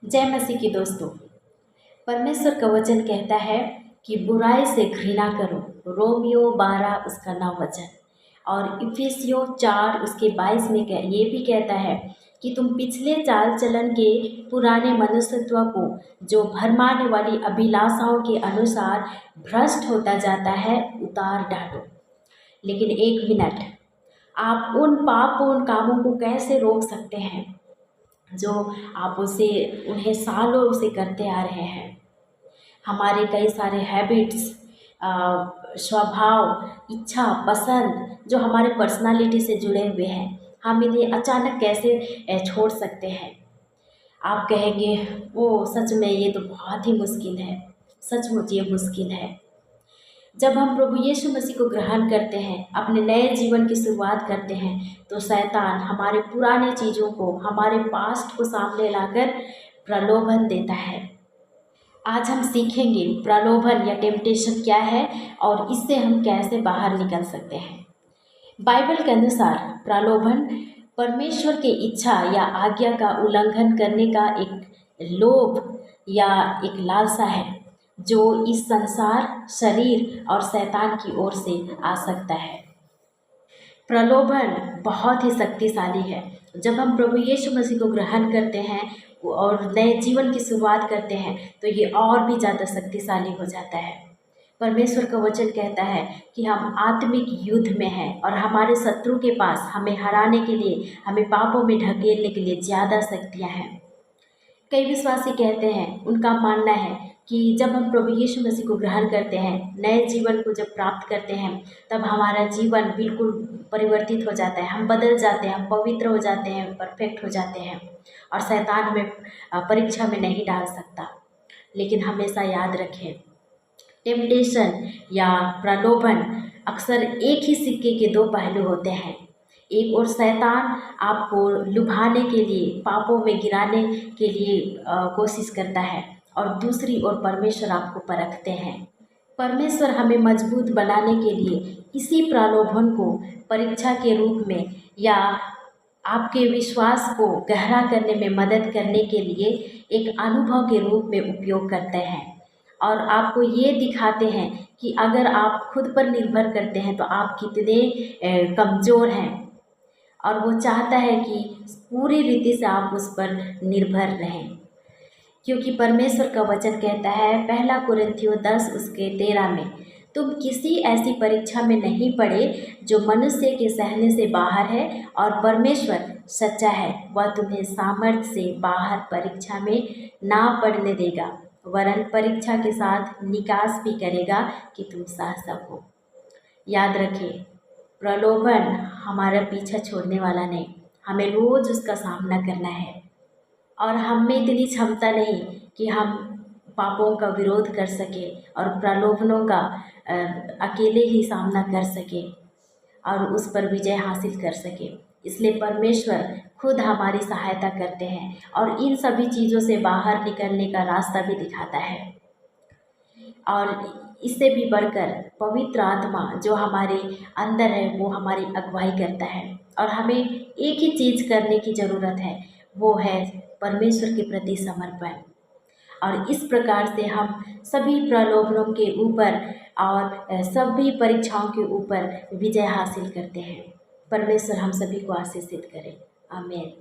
जय मसीह की दोस्तों। परमेश्वर का वचन कहता है कि बुराई से घृणा करो। रोमियो 12 उसका 9 वचन और इफिसियों 4 उसके 22 में ये भी कहता है कि तुम पिछले चाल चलन के पुराने मनुष्यत्व को जो भरमाने वाली अभिलाषाओं के अनुसार भ्रष्ट होता जाता है उतार डालो। लेकिन एक मिनट, आप उन पापपूर्ण कामों को कैसे रोक सकते हैं जो आप उन्हें सालों से करते आ रहे हैं। हमारे कई सारे हैबिट्स, स्वभाव, इच्छा, पसंद जो हमारे पर्सनालिटी से जुड़े हुए हैं, हम इन्हें अचानक कैसे छोड़ सकते हैं। आप कहेंगे वो सच में ये तो बहुत ही मुश्किल है। सचमुच ये मुश्किल है। जब हम प्रभु यीशु मसीह को ग्रहण करते हैं, अपने नए जीवन की शुरुआत करते हैं, तो शैतान हमारे पुराने चीज़ों को, हमारे पास्ट को सामने लाकर प्रलोभन देता है। आज हम सीखेंगे प्रलोभन या टेम्पटेशन क्या है और इससे हम कैसे बाहर निकल सकते हैं। बाइबल के अनुसार प्रलोभन परमेश्वर की इच्छा या आज्ञा का उल्लंघन करने का एक लोभ या एक लालसा है जो इस संसार, शरीर और शैतान की ओर से आ सकता है। प्रलोभन बहुत ही शक्तिशाली है। जब हम प्रभु यीशु मसीह को ग्रहण करते हैं और नए जीवन की शुरुआत करते हैं तो ये और भी ज़्यादा शक्तिशाली हो जाता है। परमेश्वर का वचन कहता है कि हम आत्मिक युद्ध में हैं और हमारे शत्रु के पास हमें हराने के लिए, हमें पापों में ढकेलने के लिए ज़्यादा शक्तियाँ हैं। कई विश्वासी कहते हैं, उनका मानना है कि जब हम प्रभु यीशु मसीह को ग्रहण करते हैं, नए जीवन को जब प्राप्त करते हैं, तब हमारा जीवन बिल्कुल परिवर्तित हो जाता है। हम बदल जाते हैं, हम पवित्र हो जाते हैं, परफेक्ट हो जाते हैं और शैतान हमें परीक्षा में नहीं डाल सकता। लेकिन हमेशा याद रखें, टेम्पटेशन या प्रलोभन अक्सर एक ही सिक्के के दो पहलू होते हैं। एक ओर शैतान आपको लुभाने के लिए, पापों में गिराने के लिए कोशिश करता है और दूसरी ओर परमेश्वर आपको परखते हैं। परमेश्वर हमें मजबूत बनाने के लिए इसी प्रलोभन को परीक्षा के रूप में या आपके विश्वास को गहरा करने में मदद करने के लिए एक अनुभव के रूप में उपयोग करते हैं और आपको ये दिखाते हैं कि अगर आप खुद पर निर्भर करते हैं तो आप कितने कमज़ोर हैं। और वो चाहता है कि पूरी रीति से आप उस पर निर्भर रहें, क्योंकि परमेश्वर का वचन कहता है 1 कुरिन्थियों 10 उसके 13 में, तुम किसी ऐसी परीक्षा में नहीं पड़े जो मनुष्य के सहने से बाहर है, और परमेश्वर सच्चा है, वह तुम्हें सामर्थ्य से बाहर परीक्षा में ना पड़ने देगा, वरन परीक्षा के साथ निकास भी करेगा कि तुम सह सको। याद रखें, प्रलोभन हमारा पीछा छोड़ने वाला नहीं, हमें रोज़ उसका सामना करना है और हम में इतनी क्षमता नहीं कि हम पापों का विरोध कर सके और प्रलोभनों का अकेले ही सामना कर सके और उस पर विजय हासिल कर सके। इसलिए परमेश्वर खुद हमारी सहायता करते हैं और इन सभी चीज़ों से बाहर निकलने का रास्ता भी दिखाता है। और इससे भी बढ़कर पवित्र आत्मा जो हमारे अंदर है वो हमारी अगुवाई करता है और हमें एक ही चीज़ करने की ज़रूरत है, वो है परमेश्वर के प्रति समर्पण। और इस प्रकार से हम सभी प्रलोभनों के ऊपर और सभी परीक्षाओं के ऊपर विजय हासिल करते हैं। परमेश्वर हम सभी को आशीषित करे। आमीन।